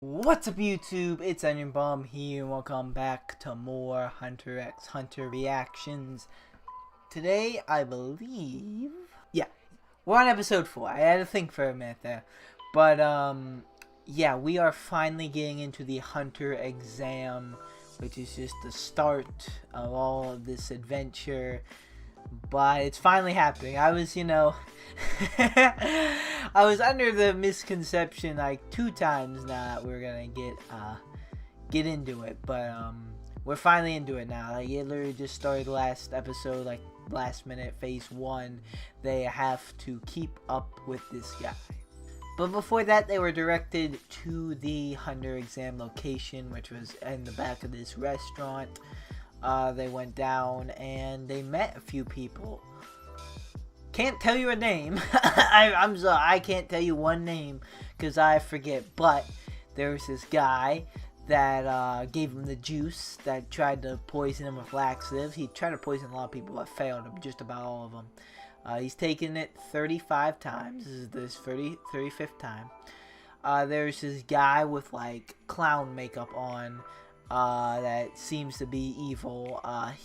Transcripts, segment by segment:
What's up YouTube, it's Onion Bomb here and welcome back to more Hunter x Hunter reactions. Today, I believe, we're on episode 4. I had to think for a minute there. But, yeah, we are finally getting into the Hunter exam, which is just the start of all of this adventure. But it's finally happening. I was, I was under the misconception like 2 times now that we're gonna get into it, but we're finally into it now. Like, it literally just started last episode, like last minute, phase 1. They have to keep up with this guy. But before that, they were directed to the Hunter exam location, which was in the back of this restaurant. They went down and they met a few people. Can't tell you a name. I'm sorry, I can't tell you one name because I forget. But there was this guy that gave him the juice, that tried to poison him with laxatives. He tried to poison a lot of people, but failed him, just about all of them. He's taken it 35 times. This is the 35th time. There's this guy with like clown makeup on. That seems to be evil.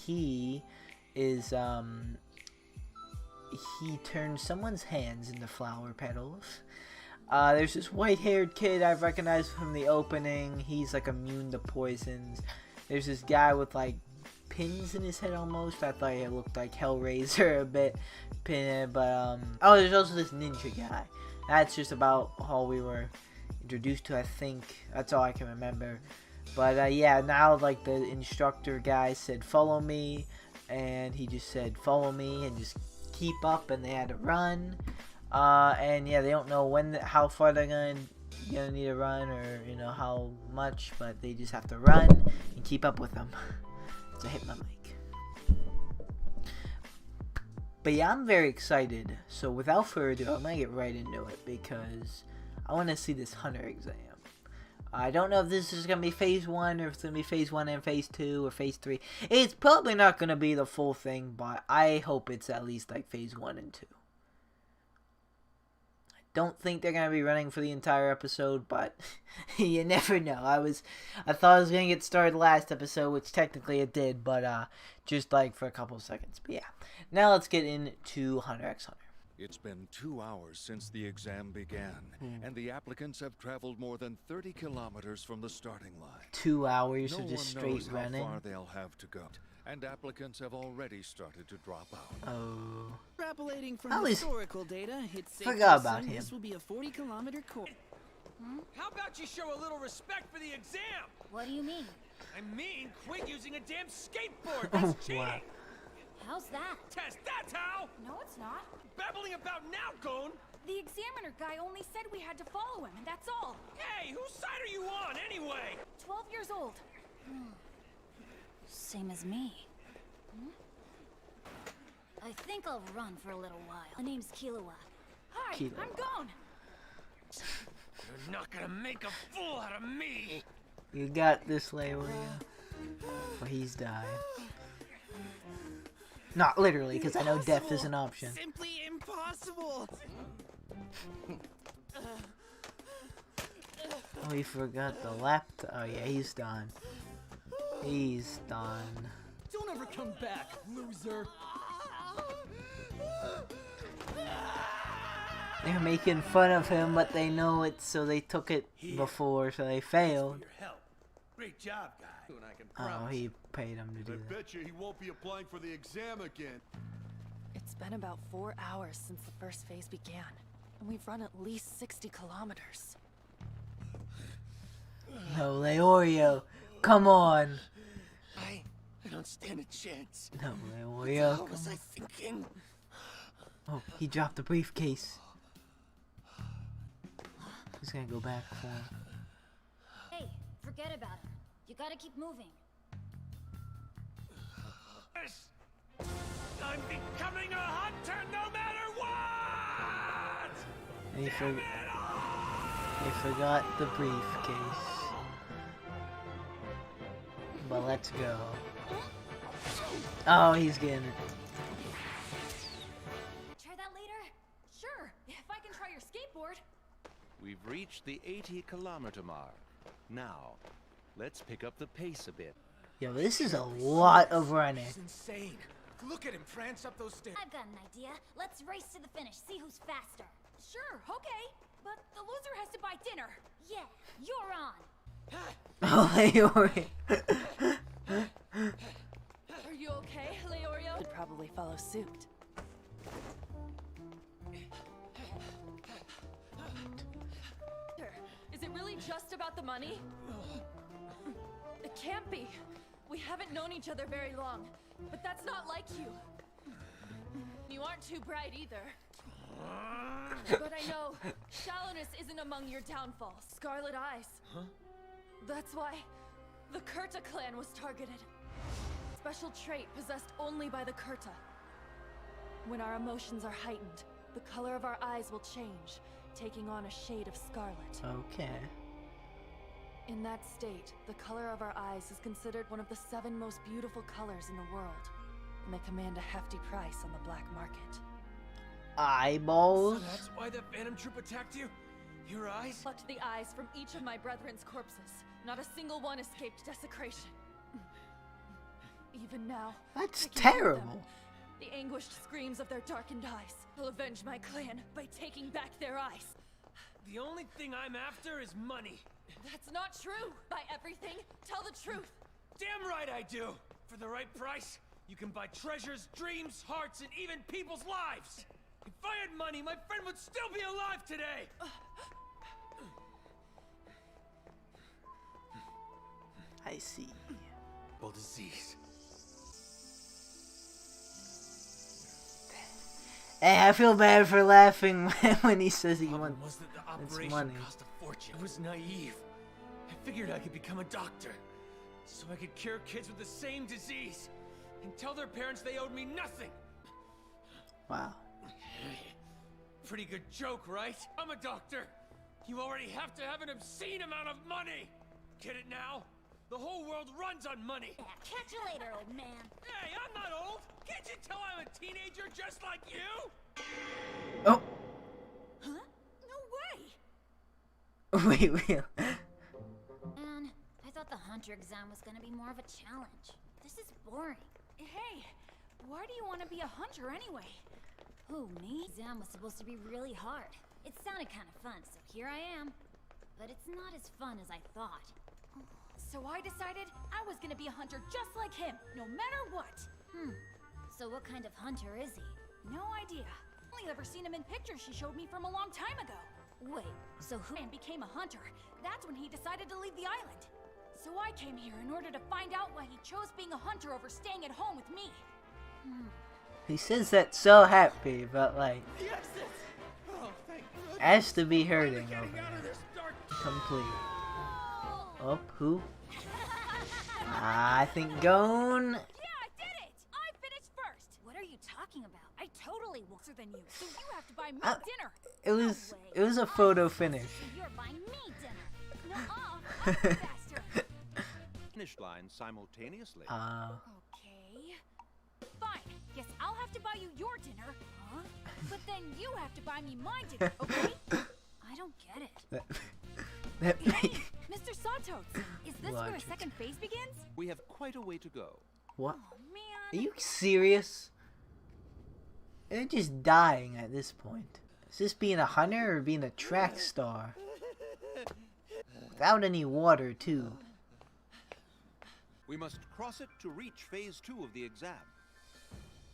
He is, he turns someone's hands into flower petals. There's this white-haired kid I've recognized from the opening. He's like immune to poisons. There's this guy with like pins in his head almost. I thought it looked like Hellraiser a bit. But, oh, there's also this ninja guy. That's just about all we were introduced to, I think. That's all I can remember. But yeah, now like the instructor guy said follow me, and he just said follow me and just keep up, and they had to run. And yeah, they don't know how far they're gonna need to run, or how much, but they just have to run and keep up with them. So I hit my mic. But yeah, I'm very excited. So without further ado, I'm gonna get right into it because I want to see this Hunter exam. I don't know if this is going to be phase 1 or if it's going to be phase 1 and phase 2 or phase 3. It's probably not going to be the full thing, but I hope it's at least like phase 1 and 2. I don't think they're going to be running for the entire episode, but you never know. I thought it was going to get started last episode, which technically it did, but just like for a couple of seconds. But yeah, now let's get into Hunter x Hunter. It's been 2 hours since the exam began, and the applicants have traveled more than 30 kilometers from the starting line. 2 hours of just straight running. How far they'll have to go, and applicants have already started to drop out. Oh. Extrapolating from historical data, it's safe forgot to about assume him. This will be a 40-kilometer course. How about you show a little respect for the exam? What do you mean? I mean, quit using a damn skateboard. That's cheating. Wow. How's that? Test, that's how. No, it's not. Babbling about now, Gone. The examiner guy only said we had to follow him, and that's all. Hey, whose side are you on anyway? 12 years old. Same as me. I think I'll run for a little while. My name's Kilowa. Hi, Kilowa. I'm Gone. You're not gonna make a fool out of me. You got this, Leia. Well, he's dying. Not literally, because I know death is an option. Simply impossible. Oh, he forgot the laptop. Oh yeah, he's done. He's done. Don't ever come back, loser. They're making fun of him, but they know it, so they took it before, so they failed. Your help. Great job, guy. And I can Oh, he paid him to do that. I bet you he won't be applying for the exam again. It's been about 4 hours since the first phase began, and we've run at least 60 kilometers. No, Leorio, come on. I don't stand a chance. No, Leorio. What was I thinking? Oh, he dropped the briefcase. He's gonna go back for him. Hey, forget about him. You gotta keep moving. I'm becoming a hunter no matter what! And he forgot the briefcase. But let's go. Oh, he's getting it. Try that later? Sure, if I can try your skateboard. We've reached the 80-kilometer mark. Now, let's pick up the pace a bit. Yo, this is a lot of running. It's insane. Look at him prance up those stairs. I've got an idea. Let's race to the finish, see who's faster. Sure, okay. But the loser has to buy dinner. Yeah, you're on. Oh, Leori. Are you okay, Leorio? Would probably follow suit. Is it really just about the money? It can't be. We haven't known each other very long, but that's not like you. You aren't too bright either. But I know shallowness isn't among your downfalls. Scarlet eyes. Huh? That's why the Kurta clan was targeted. Special trait possessed only by the Kurta. When our emotions are heightened, the color of our eyes will change, taking on a shade of scarlet. Okay. In that state, the color of our eyes is considered one of the 7 most beautiful colors in the world, and they command a hefty price on the black market. Eyeballs? So that's why the Phantom Troop attacked you? Your eyes? Plucked the eyes from each of my brethren's corpses. Not a single one escaped desecration. Even now, That's I can hear terrible. them, the anguished screams of their darkened eyes. I'll avenge my clan by taking back their eyes. The only thing I'm after is money. That's not true. Buy everything. Tell the truth. Damn right I do. For the right price, you can buy treasures, dreams, hearts, and even people's lives. If I had money, my friend would still be alive today. I see. Well, disease. Hey, I feel bad for laughing when he says he Problem wants was that the it's operation money. cost a fortune. I was naive. I figured I could become a doctor, so I could cure kids with the same disease, and tell their parents they owed me nothing. Wow. Pretty good joke, right? I'm a doctor. You already have to have an obscene amount of money. Get it now? The whole world runs on money. Yeah, catch you later, old man. Hey, I'm not old. Can't you tell I'm a teenager just like you? Oh. Huh? No way! Wait. Man, I thought the hunter exam was gonna be more of a challenge. This is boring. Hey, why do you want to be a hunter anyway? Who, me? Exam was supposed to be really hard. It sounded kind of fun, so here I am. But it's not as fun as I thought. So I decided I was gonna be a hunter just like him, no matter what. So what kind of hunter is he? No idea. Only ever seen him in pictures she showed me from a long time ago. Wait, so who? And became a hunter. That's when he decided to leave the island. So I came here in order to find out why he chose being a hunter over staying at home with me. He says that so happy, but like, The exit! Oh, thank goodness. has to be hurting Getting over out of there. this dark... Complete. Oh, who? I think Gone. Yeah, I did it! I finished first! What are you talking about? I totally wiser than you, so you have to buy me Uh, dinner. It was a photo finish. So you're buying me dinner. Nuh-uh, I'm faster. Finish line simultaneously. Okay. Fine. Guess I'll have to buy you your dinner. Huh? But then you have to buy me my dinner, okay? I don't get it. that Hey, Mr. Santos, is this where the Logic. second phase begins? We have quite a way to go. what? Oh, Are man. you serious? They're just dying at this point. Is this being a hunter or being a track star? Without any water, too. We must cross it to reach phase 2 of the exam.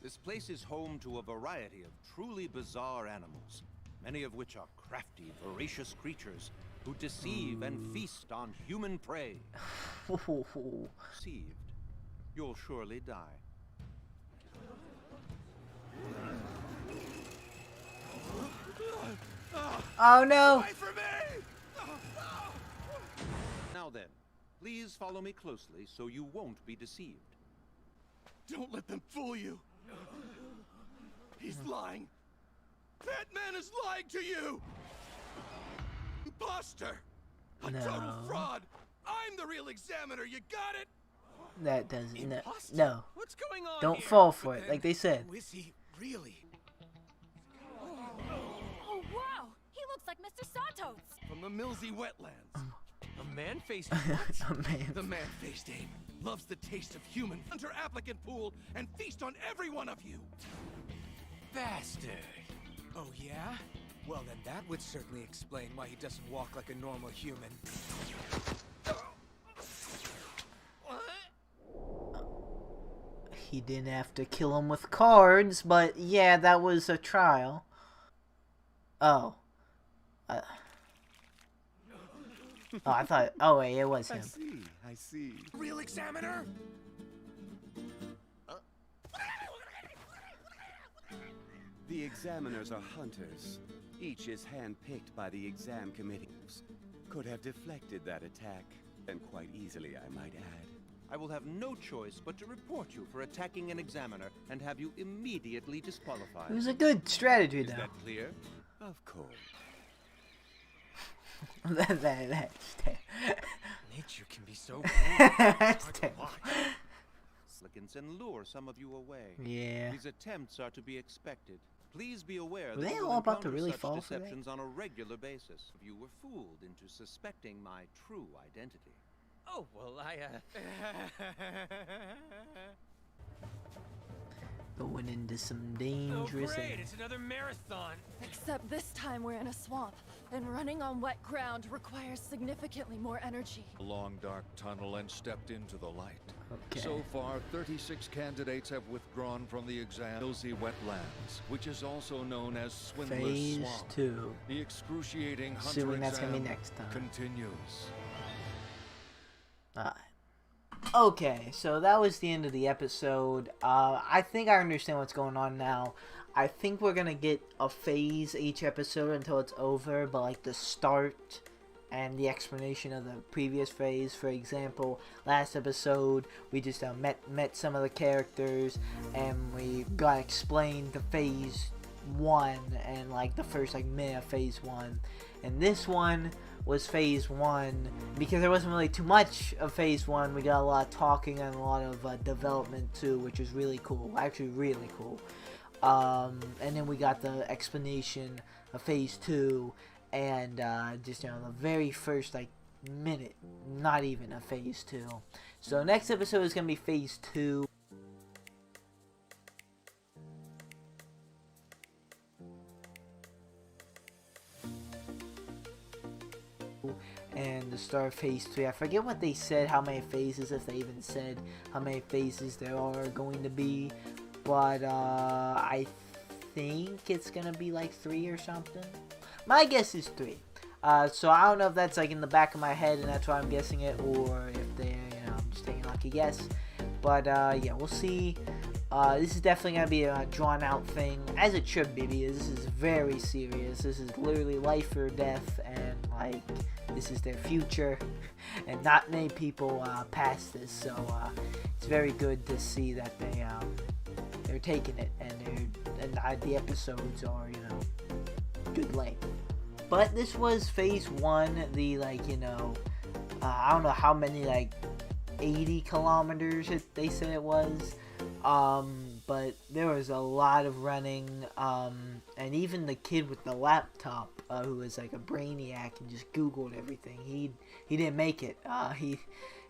This place is home to a variety of truly bizarre animals, many of which are crafty, voracious creatures who deceive and feast on human prey. Deceived, you'll surely die. Oh no! Wait for me! Now then, please follow me closely so you won't be deceived. Don't let them fool you. He's lying. That man is lying to you! Imposter! A No. total fraud! I'm the real examiner, you got it? That doesn't. No. Imposter? No. What's going on Don't here? fall for But it, then, like they said. Who is he really? Oh, wow! He looks like Mr. Santos! From the Millsy wetlands. A man-faced A man. The man-faced ape loves the taste of human. Enter applicant pool and feast on every one of you. bastard. Oh, yeah? Well, then that would certainly explain why he doesn't walk like a normal human. He didn't have to kill him with cards, but yeah, that was a trial. Oh. Oh, I thought... Oh, wait, it was him. I see. Real examiner? The examiners are hunters. Each is handpicked by the exam committee. Could have deflected that attack, and quite easily, I might add. I will have no choice but to report you for attacking an examiner and have you immediately disqualified. It was a good strategy, Is though. that clear? Of course. Nature can be so That's terrible. And lure some of you away. Yeah. These attempts are to be expected. Please be aware Were that they you will all about to encounter really such fall for that? deceptions on a regular basis. You were fooled into suspecting my true identity. Oh, well, Going into some Oh, dangerous great, areas. it's another marathon. Except this time we're in a swamp, and running on wet ground requires significantly more energy. A long dark tunnel and stepped into the light. Okay. So far, 36 candidates have withdrawn from the exam. Hilsy Wetlands, which is also known as Swindler's Phase Swamp. 2. The excruciating hunter Assuming that's gonna be exam next time. continues. Okay, so that was the end of the episode. I think I understand what's going on now. I think we're gonna get a phase each episode until it's over, but like the start and the explanation of the previous phase. For example, last episode we just met some of the characters and we got explained the phase 1 and like the first like minute of phase 1, and this one was phase 1 because there wasn't really too much of phase 1. We got a lot of talking and a lot of development too, which was really cool, actually really cool. And then we got the explanation of phase 2 and just, you know, the very first like minute, not even a phase 2. So next episode is gonna be phase 2. And the start of phase 3. I forget what they said, how many phases, if they even said how many phases there are going to be, but I think it's gonna be like 3 or something. My guess is 3. So I don't know if that's like in the back of my head and that's why I'm guessing it, or if they, you know, I'm just taking a lucky guess. But yeah, we'll see. This is definitely gonna be a drawn out thing, as it should be, because this is very serious. This is literally life or death, and like this is their future, and not many people pass this. So it's very good to see that they're taking it, and the episodes are, you know, good length. But this was phase 1. The like, you know, I don't know how many, like 80 kilometers they said it was. But there was a lot of running, and even the kid with the laptop, who was like a brainiac and just Googled everything, he didn't make it.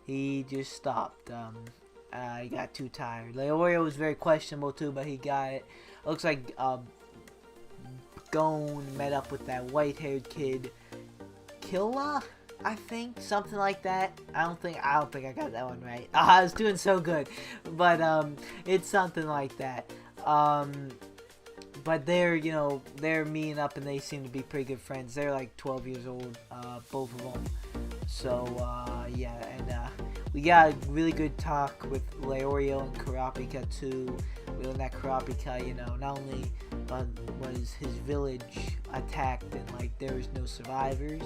He just stopped. He got too tired. Leorio was very questionable too, but he got it. Looks like Gone met up with that white-haired kid, Killa, I think, something like that. I don't think I got that one right. I was doing so good, but it's something like that. But they're, you know, they're meeting up and they seem to be pretty good friends. They're like 12 years old, both of them. So yeah, and we got a really good talk with Leorio and Kurapika too. We learned that Kurapika, you know, not only was his village attacked and like there was no survivors,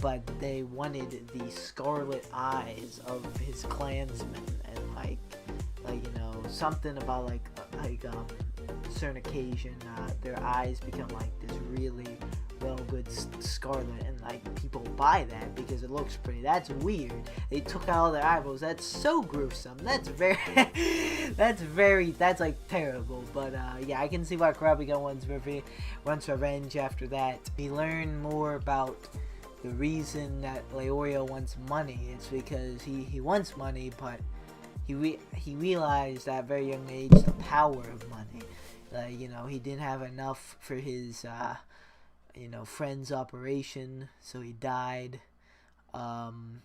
but they wanted the scarlet eyes of his clansmen, and like you know, something about like certain occasion their eyes become like this really well good scarlet, and like people buy that because it looks pretty. That's weird. They took out all their eyeballs. That's so gruesome. That's very that's like terrible. But yeah, I can see why Kurapika wants revenge after that. We learn more about the reason that Leorio wants money is because he wants money, but he realized at a very young age the power of money. You know, he didn't have enough for his you know, friend's operation, so he died. And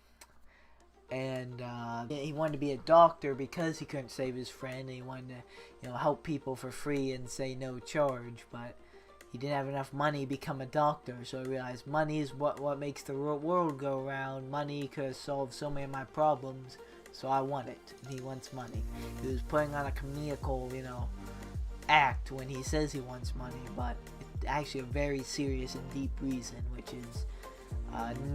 he wanted to be a doctor because he couldn't save his friend, and he wanted to, you know, help people for free and say no charge, but he didn't have enough money to become a doctor. So he realized money is what makes the world go around. Money could have solved so many of my problems, so I want it. And he wants money. He was putting on a comical, you know, act when he says he wants money, but it's actually a very serious and deep reason, which is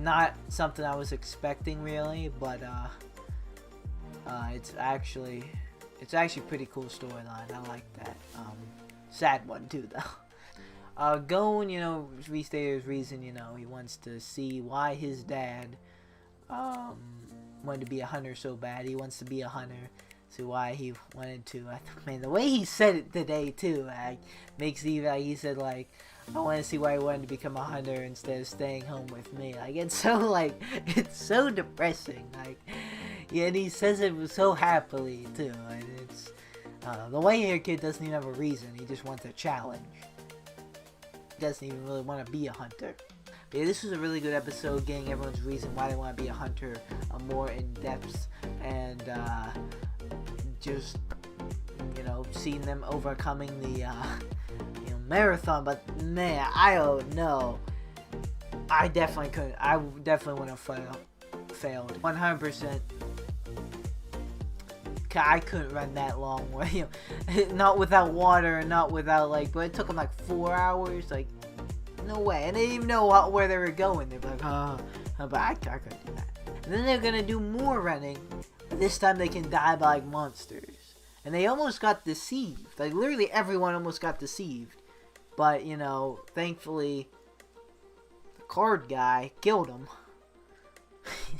not something I was expecting really, but it's actually pretty cool storyline. I like that. Sad one too though. Gon, you know, restated his reason. You know, he wants to see why his dad wanted to be a hunter so bad. He wants to be a hunter. See why he wanted to. Man, the way he said it today too, like, makes me like, he said like, I want to see why he wanted to become a hunter instead of staying home with me. Like, it's so, like, it's so depressing. Like, yeah, and he says it so happily too. And it's the white-haired kid doesn't even have a reason. He just wants a challenge. He doesn't even really want to be a hunter. But yeah, this was a really good episode, getting everyone's reason why they want to be a hunter more in depth, and just, you know, seeing them overcoming the you know, marathon. But man, I don't know. I definitely couldn't. I definitely would have failed 100%. I couldn't run that long, you know, not without water and not without, like, but it took them like 4 hours, like, no way. And they didn't even know where they were going. They're like, but I couldn't do that. And then they're gonna do more running, but this time they can die by like monsters. And they almost got deceived. Like, literally everyone almost got deceived. But, you know, thankfully, the card guy killed him.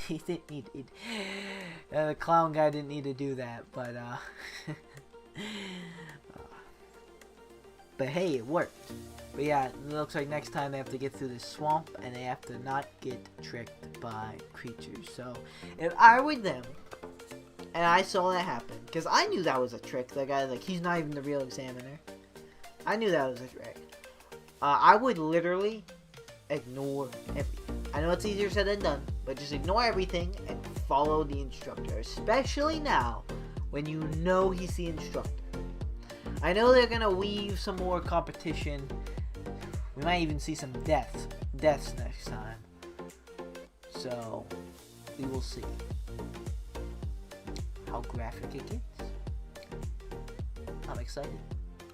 He didn't need it. The clown guy didn't need to do that, but but hey, it worked. But yeah, it looks like next time they have to get through this swamp, and they have to not get tricked by creatures. So if I were them, and I saw that happen, because I knew that was a trick. That guy, like, he's not even the real examiner. I knew that was a trick. I would literally ignore everything. I know it's easier said than done, but just ignore everything and follow the instructor. Especially now, when you know he's the instructor. I know they're gonna weave some more competition. We might even see some deaths next time. So, we will see how graphic it gets. I'm excited.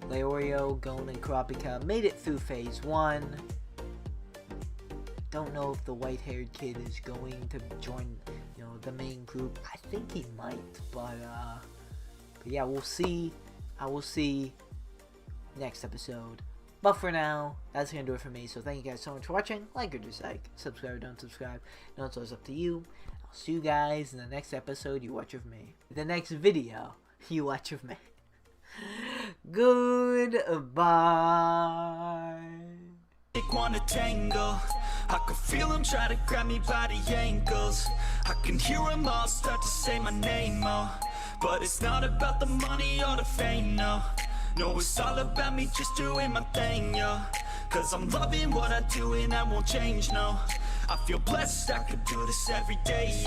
Leorio, Gon, and Kurapika made it through phase 1. Don't know if the white-haired kid is going to join, you know, the main group. I think he might, but yeah, we'll see. I will see next episode. But for now, that's gonna do it for me. So thank you guys so much for watching. Like or dislike, subscribe or don't subscribe. No, it's always up to you. I'll see you guys in the next episode you watch of me. The next video you watch of me. Goodbye. Wanna tangle, I can feel them try to grab me by the ankles. I can hear them all start to say my name, oh. But it's not about the money or the fame, no. No, it's all about me just doing my thing, yo. Cause I'm loving what I do and I won't change, no. I feel blessed, I could do this every day.